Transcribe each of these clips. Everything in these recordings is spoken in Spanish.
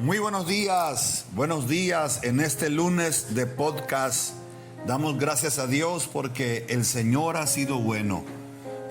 Muy buenos días en este lunes de podcast. Damos gracias a Dios porque el Señor ha sido bueno.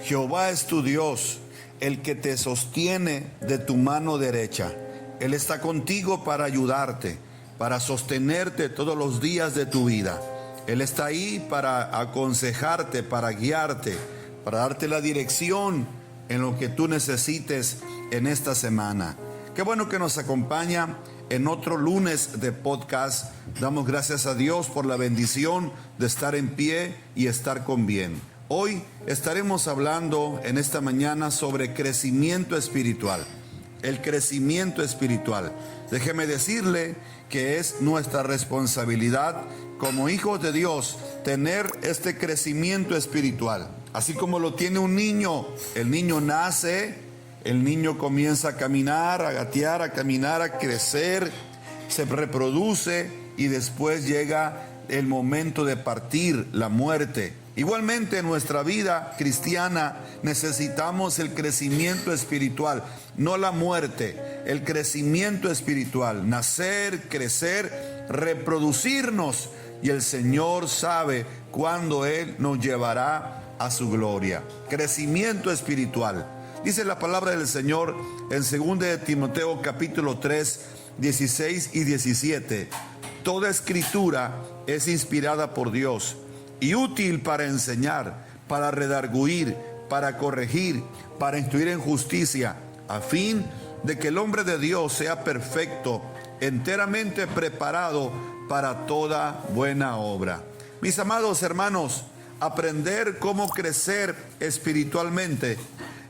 Jehová es tu Dios, el que te sostiene de tu mano derecha. Él está contigo para ayudarte, para sostenerte todos los días de tu vida. Él está ahí para aconsejarte, para guiarte, para darte la dirección en lo que tú necesites en esta semana. Qué bueno que nos acompaña en otro lunes de podcast. Damos gracias a Dios por la bendición de estar en pie y estar con bien. Hoy estaremos hablando en esta mañana sobre crecimiento espiritual. El crecimiento espiritual. Déjeme decirle que es nuestra responsabilidad como hijos de Dios tener este crecimiento espiritual. Así como lo tiene un niño. El niño nace. El niño comienza a caminar, a gatear, a caminar, a crecer, se reproduce y después llega el momento de partir, la muerte. Igualmente en nuestra vida cristiana necesitamos el crecimiento espiritual, no la muerte, el crecimiento espiritual, nacer, crecer, reproducirnos, y el Señor sabe cuándo Él nos llevará a su gloria. Crecimiento espiritual. Dice la palabra del Señor en 2 de Timoteo capítulo 3, 16 y 17. Toda escritura es inspirada por Dios y útil para enseñar, para redarguir, para corregir, para instruir en justicia, a fin de que el hombre de Dios sea perfecto, enteramente preparado para toda buena obra. Mis amados hermanos, aprender cómo crecer espiritualmente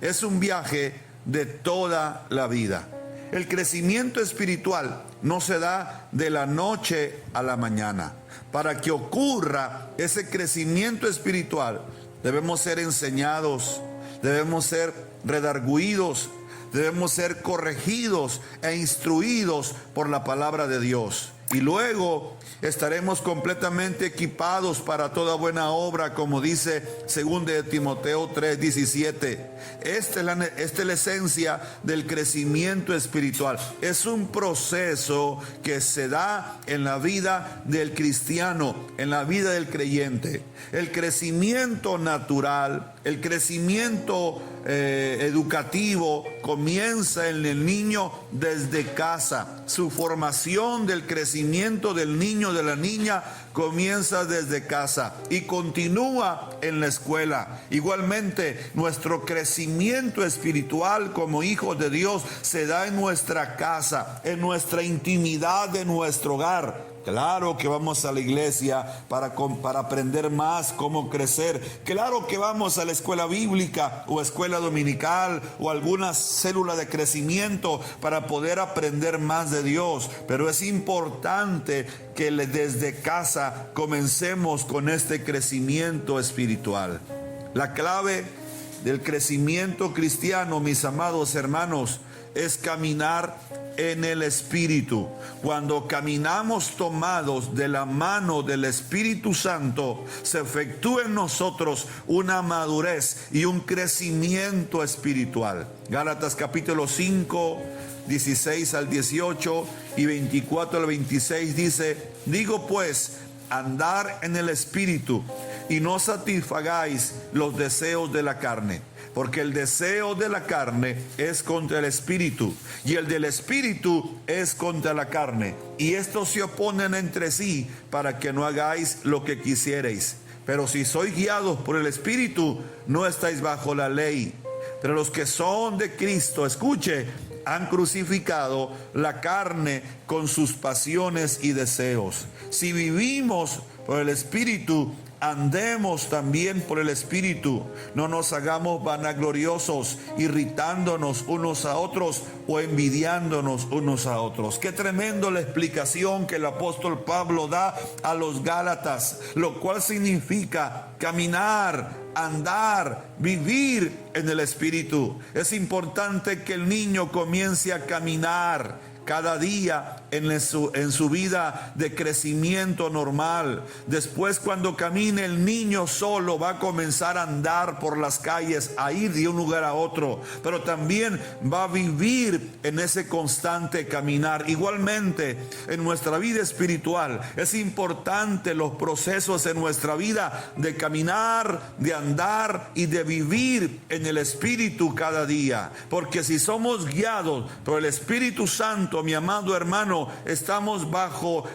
es un viaje de toda la vida. El crecimiento espiritual no se da de la noche a la mañana. Para que ocurra ese crecimiento espiritual, debemos ser enseñados, debemos ser redarguidos, debemos ser corregidos e instruidos por la palabra de Dios. Y luego estaremos completamente equipados para toda buena obra, como dice 2 de Timoteo 3:17. Esta es la esencia del crecimiento espiritual. Es un proceso que se da en la vida del cristiano, en la vida del creyente. El crecimiento natural, el crecimiento educativo comienza en el niño desde casa. Su formación del crecimiento del niño, de la niña, comienza desde casa y continúa en la escuela. Igualmente, nuestro crecimiento espiritual como hijos de Dios se da en nuestra casa, en nuestra intimidad de nuestro hogar. Claro que vamos a la iglesia para aprender más cómo crecer. Claro que vamos a la escuela bíblica o escuela dominical o alguna célula de crecimiento para poder aprender más de Dios. Pero es importante que desde casa comencemos con este crecimiento espiritual. La clave del crecimiento cristiano, mis amados hermanos, es caminar en el Espíritu. Cuando caminamos tomados de la mano del Espíritu Santo, se efectúa en nosotros una madurez y un crecimiento espiritual. Gálatas capítulo 5, 16 al 18 y 24 al 26 dice: digo pues, andar en el Espíritu y no satisfagáis los deseos de la carne. Porque el deseo de la carne es contra el Espíritu, y el del Espíritu es contra la carne. Y estos se oponen entre sí, para que no hagáis lo que quisierais. Pero si sois guiados por el Espíritu, no estáis bajo la ley. Pero los que son de Cristo, escuche, han crucificado la carne con sus pasiones y deseos. Si vivimos por el Espíritu, andemos también por el Espíritu. No nos hagamos vanagloriosos, irritándonos unos a otros o envidiándonos unos a otros. Qué tremendo la explicación que el apóstol Pablo da a los Gálatas, lo cual significa caminar, andar, vivir en el Espíritu. Es importante que el niño comience a caminar. cada día en su vida de crecimiento normal. Después, cuando camine el niño solo, va a comenzar a andar por las calles, a ir de un lugar a otro, pero también va a vivir en ese constante caminar. Igualmente, en nuestra vida espiritual es importante los procesos en nuestra vida de caminar, de andar y de vivir en el Espíritu cada día, porque si somos guiados por el Espíritu Santo, mi amado hermano, estamos bajo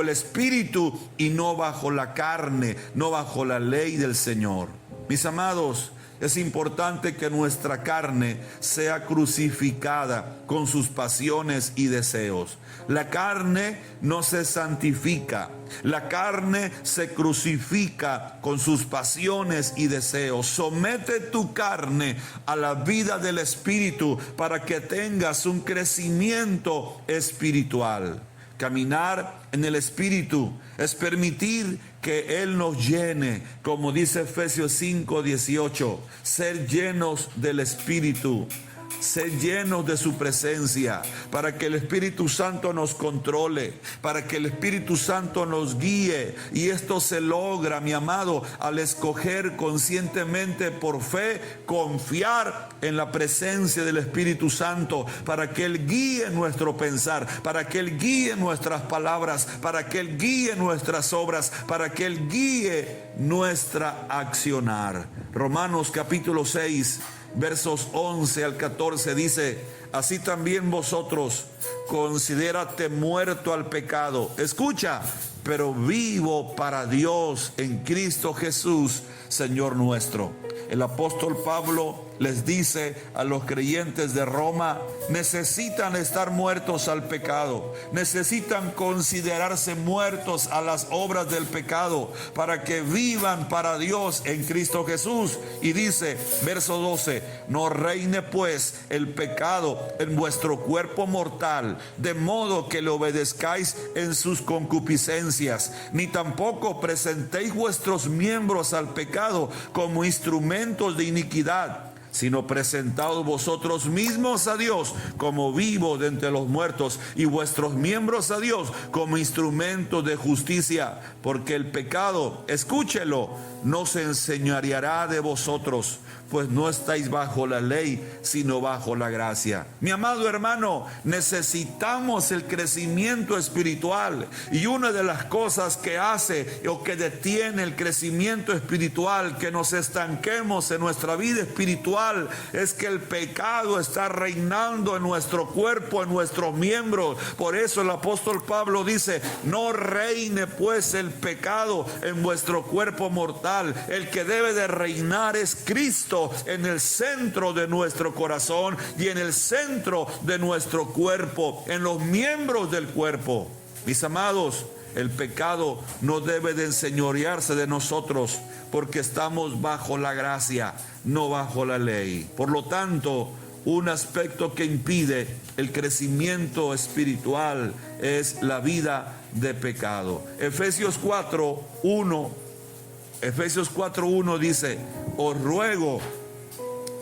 el Espíritu y no bajo la carne, no bajo la ley del Señor. Mis amados, es importante que nuestra carne sea crucificada con sus pasiones y deseos. La carne no se santifica, la carne se crucifica con sus pasiones y deseos. Somete tu carne a la vida del Espíritu para que tengas un crecimiento espiritual. Caminar en el Espíritu es permitir que Él nos llene, como dice Efesios 5:18, ser llenos del Espíritu, ser llenos de su presencia, para que el Espíritu Santo nos controle, para que el Espíritu Santo nos guíe. Y esto se logra, mi amado, al escoger conscientemente por fe, confiar en la presencia del Espíritu Santo, para que Él guíe nuestro pensar, para que Él guíe nuestras palabras, para que Él guíe nuestras obras, para que Él guíe nuestra accionar. Romanos capítulo 6, versos 11 al 14 dice: así también vosotros considérate muerto al pecado. Escucha, pero vivo para Dios en Cristo Jesús, Señor nuestro. El apóstol Pablo les dice a los creyentes de Roma: necesitan estar muertos al pecado, necesitan considerarse muertos a las obras del pecado para que vivan para Dios en Cristo Jesús. Y dice, verso 12: no reine pues el pecado en vuestro cuerpo mortal, de modo que le obedezcáis en sus concupiscencias, ni tampoco presentéis vuestros miembros al pecado como instrumentos de iniquidad, sino presentaos vosotros mismos a Dios como vivos de entre los muertos, y vuestros miembros a Dios como instrumentos de justicia, porque el pecado, escúchelo, no se enseñoreará de vosotros, pues no estáis bajo la ley, sino bajo la gracia. Mi amado hermano, necesitamos el crecimiento espiritual, y una de las cosas que hace o que detiene el crecimiento espiritual, que nos estanquemos en nuestra vida espiritual, es que el pecado está reinando en nuestro cuerpo, en nuestros miembros. Por eso el apóstol Pablo dice: no reine pues el pecado en vuestro cuerpo mortal. El que debe de reinar es Cristo en el centro de nuestro corazón y en el centro de nuestro cuerpo, en los miembros del cuerpo. Mis amados, el pecado no debe de enseñorearse de nosotros, porque estamos bajo la gracia, no bajo la ley. Por lo tanto, un aspecto que impide el crecimiento espiritual es la vida de pecado. Efesios 4:1 dice: os ruego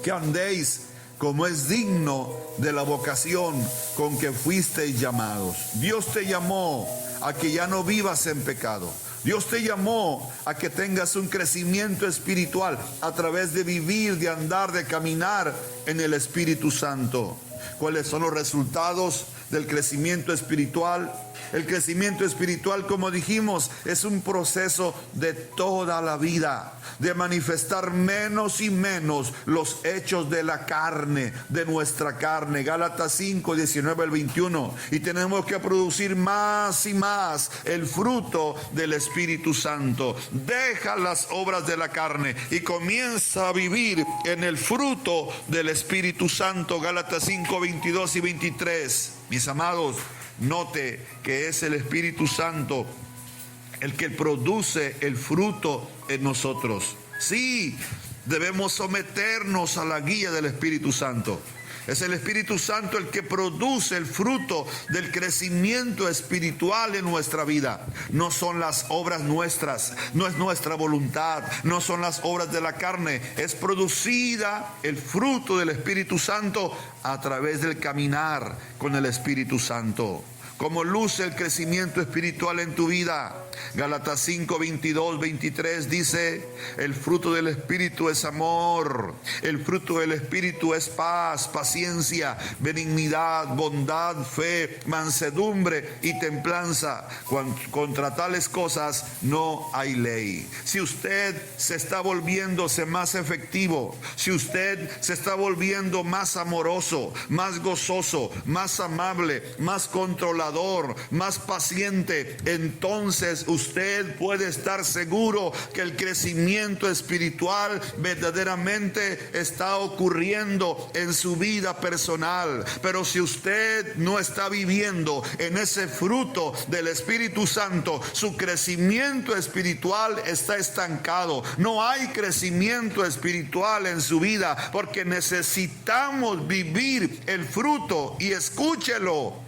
que andéis como es digno de la vocación con que fuisteis llamados. Dios te llamó a que ya no vivas en pecado. Dios te llamó a que tengas un crecimiento espiritual a través de vivir, de andar, de caminar en el Espíritu Santo. ¿Cuáles son los resultados del crecimiento espiritual? El crecimiento espiritual, como dijimos, es un proceso de toda la vida, de manifestar menos y menos los hechos de la carne, de nuestra carne. Gálatas 5, 19 al 21. Y tenemos que producir más y más el fruto del Espíritu Santo. Deja las obras de la carne y comienza a vivir en el fruto del Espíritu Santo. Gálatas 5, 22 y 23. Mis amados, note que es el Espíritu Santo el que produce el fruto en nosotros. Sí, debemos someternos a la guía del Espíritu Santo. Es el Espíritu Santo el que produce el fruto del crecimiento espiritual en nuestra vida. No son las obras nuestras, no es nuestra voluntad, no son las obras de la carne. Es producida el fruto del Espíritu Santo a través del caminar con el Espíritu Santo. ¿Cómo luce el crecimiento espiritual en tu vida? Gálatas 5, 22, 23 dice: el fruto del Espíritu es amor, el fruto del Espíritu es paz, paciencia, benignidad, bondad, fe, mansedumbre y templanza. Contra tales cosas no hay ley. Si usted se está volviéndose más efectivo, si usted se está volviendo más amoroso, más gozoso, más amable, más controlador, más paciente, entonces usted puede estar seguro que el crecimiento espiritual verdaderamente está ocurriendo en su vida personal. Pero si usted no está viviendo en ese fruto del Espíritu Santo, su crecimiento espiritual está estancado. No hay crecimiento espiritual en su vida, porque necesitamos vivir el fruto. Y escúchelo: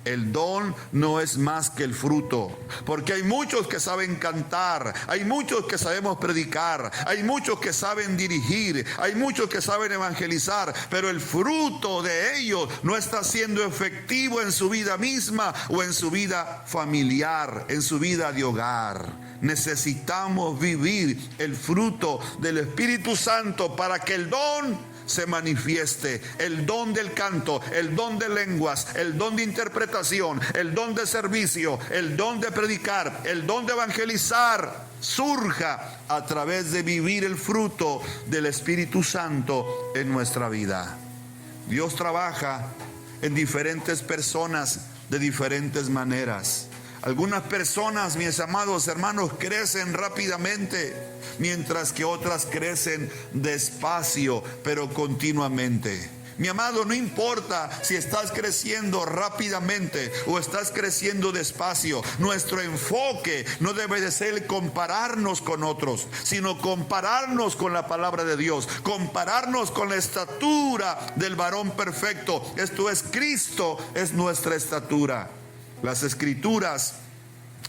el don no es más que el fruto, porque hay muchos que saben cantar, hay muchos que sabemos predicar, hay muchos que saben dirigir, hay muchos que saben evangelizar, pero el fruto de ellos no está siendo efectivo en su vida misma o en su vida familiar, en su vida de hogar. Necesitamos vivir el fruto del Espíritu Santo para que el don se manifieste. El don del canto, el don de lenguas, el don de interpretación, el don de servicio, el don de predicar, el don de evangelizar surja a través de vivir el fruto del Espíritu Santo en nuestra vida. Dios trabaja en diferentes personas de diferentes maneras. Algunas personas, mis amados hermanos, crecen rápidamente, mientras que otras crecen despacio, pero continuamente. Mi amado, no importa si estás creciendo rápidamente o estás creciendo despacio. Nuestro enfoque no debe de ser compararnos con otros, sino compararnos con la palabra de Dios, compararnos con la estatura del varón perfecto. Esto es, Cristo es nuestra estatura. Las Escrituras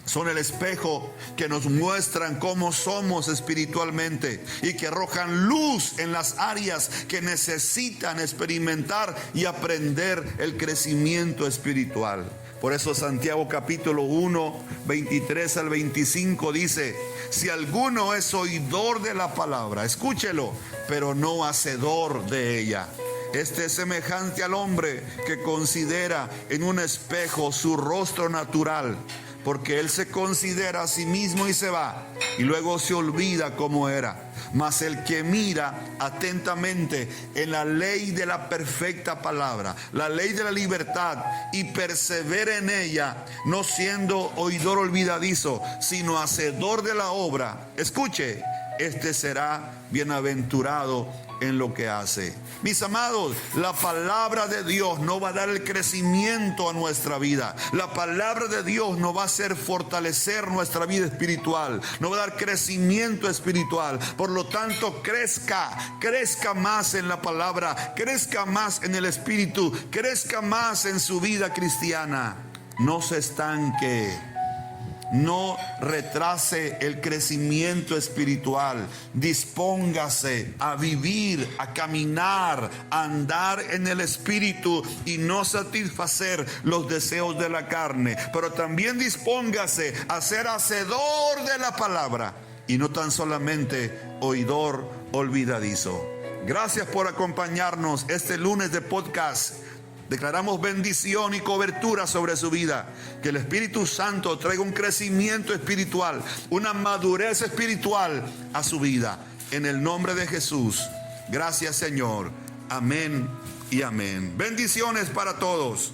son el espejo que nos muestran cómo somos espiritualmente y que arrojan luz en las áreas que necesitan experimentar y aprender el crecimiento espiritual. Por eso Santiago capítulo 1, 23 al 25 dice: si alguno es oidor de la palabra, escúchelo, pero no hacedor de ella, este es semejante al hombre que considera en un espejo su rostro natural, porque él se considera a sí mismo y se va, y luego se olvida cómo era. Mas el que mira atentamente en la ley de la perfecta palabra, la ley de la libertad, y persevera en ella, no siendo oidor olvidadizo, sino hacedor de la obra, escuche, este será bienaventurado en lo que hace. Mis amados, la palabra de Dios no va a dar el crecimiento a nuestra vida. La palabra de Dios no va a hacer fortalecer nuestra vida espiritual, no va a dar crecimiento espiritual. Por lo tanto, crezca más en la palabra, crezca más en el Espíritu, crezca más en su vida cristiana. No se estanque. No retrase el crecimiento espiritual. Dispóngase a vivir, a caminar, a andar en el Espíritu y no satisfacer los deseos de la carne. Pero también dispóngase a ser hacedor de la palabra y no tan solamente oidor olvidadizo. Gracias por acompañarnos este lunes de podcast. Declaramos bendición y cobertura sobre su vida. Que el Espíritu Santo traiga un crecimiento espiritual, una madurez espiritual a su vida. En el nombre de Jesús. Gracias, Señor. Amén y amén. Bendiciones para todos.